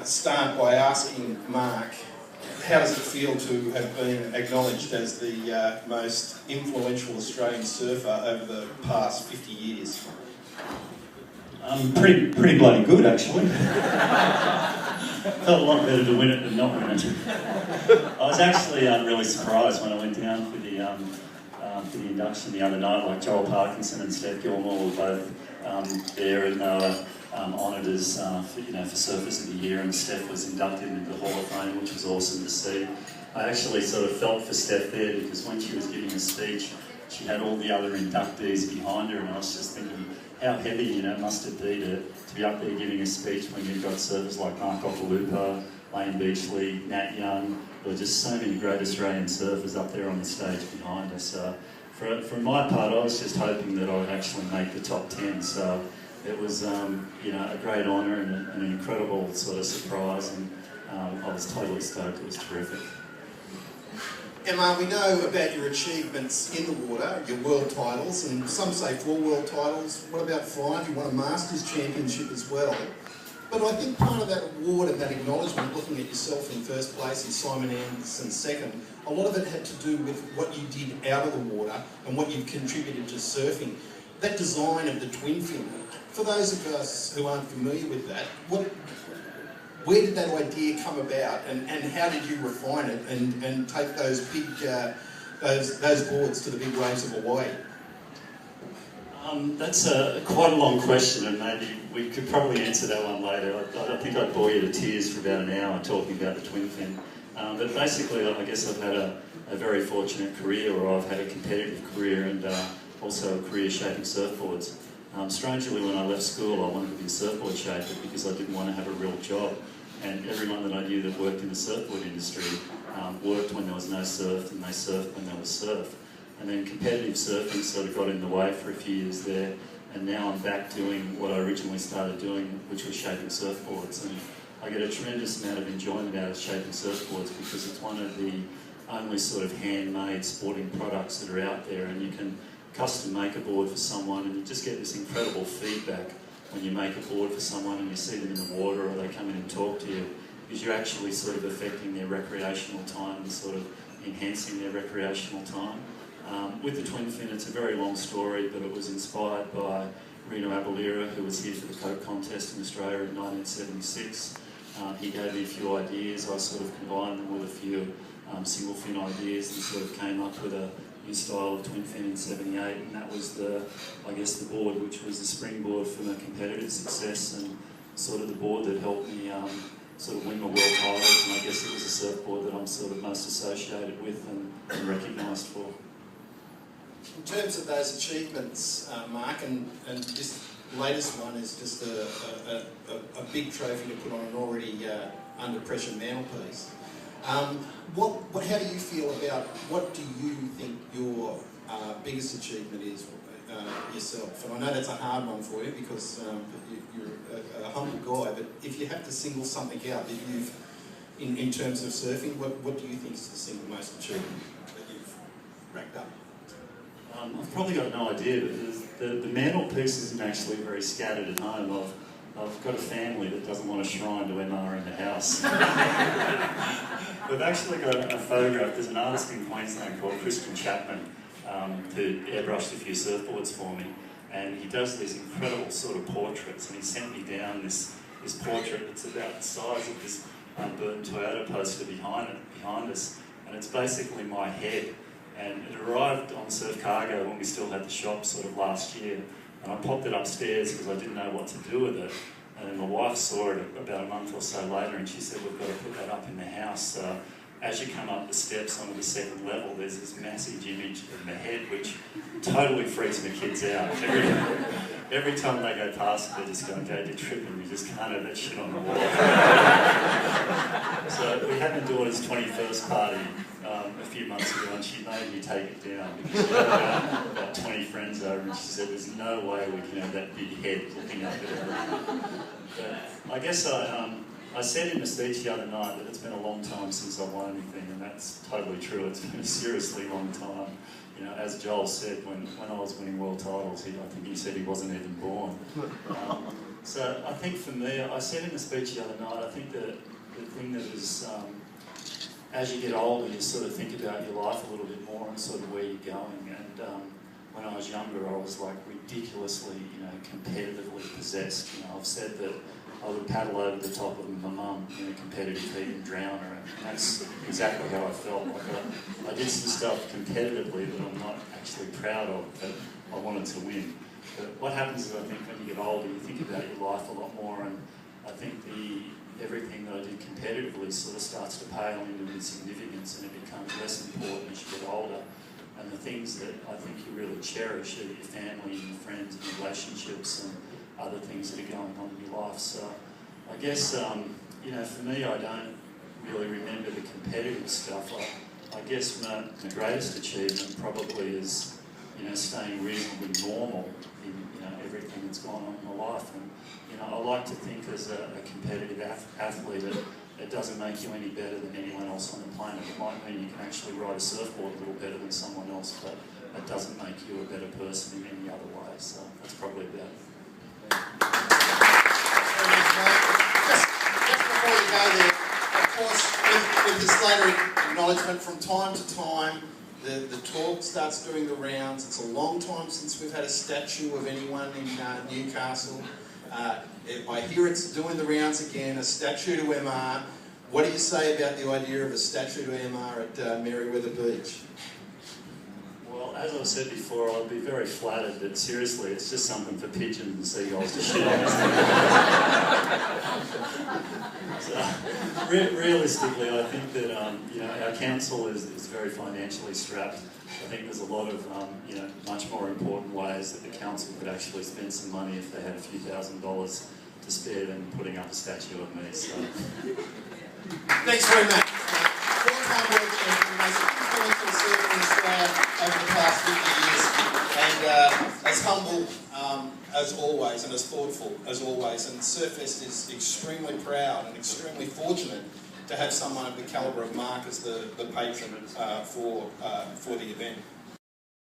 Start by asking Mark, how does it feel to have been acknowledged as the most influential Australian surfer over the past 50 years? Pretty bloody good, actually. Felt a lot better to win it than not win it. I was actually really surprised when I went down for the induction the other night. Like Joel Parkinson and Steph Gilmore were both there, and they were honoured as for Surfers of the Year, and Steph was inducted into the Hall of Fame, which was awesome to see. I actually sort of felt for Steph there because when she was giving a speech, she had all the other inductees behind her, and I was just thinking, how heavy, must it be to be up there giving a speech when you've got surfers like Mark Opalupa, Lane Beachley, Nat Young. There were just so many great Australian surfers up there on the stage behind us. For my part, I was just hoping that I would actually make the top 10. So it was, a great honour and an incredible sort of surprise, and I was totally stoked. It was terrific. Emma, we know about your achievements in the water, your world titles, and some say 4 world titles. What about 5? You won a Masters Championship as well. But I think part of that award and that acknowledgement, looking at yourself in first place and Simon Anderson second, a lot of it had to do with what you did out of the water and what you've contributed to surfing. That design of the twin fin, for those of us who aren't familiar with that, where did that idea come about, and how did you refine it and take those big those boards to the big waves of Hawaii? That's quite a long question, and maybe we could probably answer that one later. I think I'd bore you to tears for about an hour talking about the twin fin. But basically, I guess I've had a very fortunate career, or I've had a competitive career, and also a career shaping surfboards. Strangely, when I left school, I wanted to be a surfboard shaper because I didn't want to have a real job. And everyone that I knew that worked in the surfboard industry worked when there was no surf, and they surfed when there was surf. And then competitive surfing sort of got in the way for a few years there, and now I'm back doing what I originally started doing, which was shaping surfboards. And I get a tremendous amount of enjoyment out of shaping surfboards because it's one of the only sort of handmade sporting products that are out there, and you can custom make a board for someone, and you just get this incredible feedback when you make a board for someone and you see them in the water, or they come in and talk to you, because you're actually sort of affecting their recreational time and sort of enhancing their recreational time. With the twin fin, it's a very long story, but it was inspired by Reno Abalira, who was here for the Coke contest in Australia in 1976. He gave me a few ideas. I sort of combined them with a few single fin ideas and sort of came up with a new style of twin fin in '78, and that was the board which was the springboard for my competitive success, and sort of the board that helped me sort of win my world titles, and I guess it was a surfboard that I'm sort of most associated with and recognised for. In terms of those achievements, Mark, and this latest one is just a big trophy to put on an already under pressure mantelpiece. How do you feel about, what do you think your biggest achievement is yourself? And I know that's a hard one for you because you're a humble guy, but if you have to single something out that you've, in terms of surfing, what do you think is the single most achievement that you've racked up? I've probably got no idea, but the mantelpiece isn't actually very scattered at home. I've got a family that doesn't want a shrine to MR in the house. We've actually got a photograph. There's an artist in Queensland called Christian Chapman who airbrushed a few surfboards for me, and he does these incredible sort of portraits, and he sent me down this portrait that's about the size of this Burton Toyota poster behind us, and it's basically my head. And it arrived on Surf Cargo when we still had the shop sort of last year. And I popped it upstairs because I didn't know what to do with it. And then my wife saw it about a month or so later, and she said, we've got to put that up in the house. So as you come up the steps onto the 2nd level, there's this massive image of my head, which totally freaks my kids out. Every time they go past it, they're just going, "Okay, you're tripping, you just can't have that shit on the wall." So we had my daughter's 21st party a few months ago, and she made me take it down because she had about 20 friends over, and she said, "There's no way we can have that big head looking up at everyone." But I guess I said in the speech the other night that it's been a long time since I've won anything, and that's totally true. It's been a seriously long time. As Joel said, when I was winning world titles, I think he said he wasn't even born. So I think for me, I said in the speech the other night, I think that the thing that is, as you get older, you sort of think about your life a little bit more and sort of where you're going. And when I was younger, I was like ridiculously, competitively possessed. I've said that I would paddle over the top of my mum in a competitive heat and drown her, and that's exactly how I felt. Like I did some stuff competitively that I'm not actually proud of, but I wanted to win. But what happens is I think when you get older, you think about your life a lot more, and I think everything that I did competitively sort of starts to pale into insignificance, and it becomes less important as you get older. And the things that I think you really cherish are your family and your friends and your relationships and other things that are going on in your life. So I guess, for me, I don't really remember the competitive stuff. I guess my greatest achievement probably is, staying reasonably normal in, everything that's gone on in my life. And, I like to think as a competitive athlete that it doesn't make you any better than anyone else on the planet. It might mean you can actually ride a surfboard a little better than someone else, but it doesn't make you a better person in any other way. So that's probably about it. Just before you go there, of course, with this later acknowledgement, from time to time, the talk starts doing the rounds. It's a long time since we've had a statue of anyone in Newcastle. I hear it's doing the rounds again, a statue to MR. What do you say about the idea of a statue to MR at Merewether Beach? Well, as I said before, I'd be very flattered, but seriously, it's just something for pigeons and seagulls to shit on. So, realistically, I think that our council is very financially strapped. I think there's a lot of much more important ways that the council could actually spend some money if they had a few $1,000s to spare than putting up a statue of me. So, thanks very much. Full-time work and influential surfer in Australia over the past 50 years, and as humble as always, and as thoughtful as always. And Surfest is extremely proud and extremely fortunate to have someone of the calibre of Mark as the patron for the event.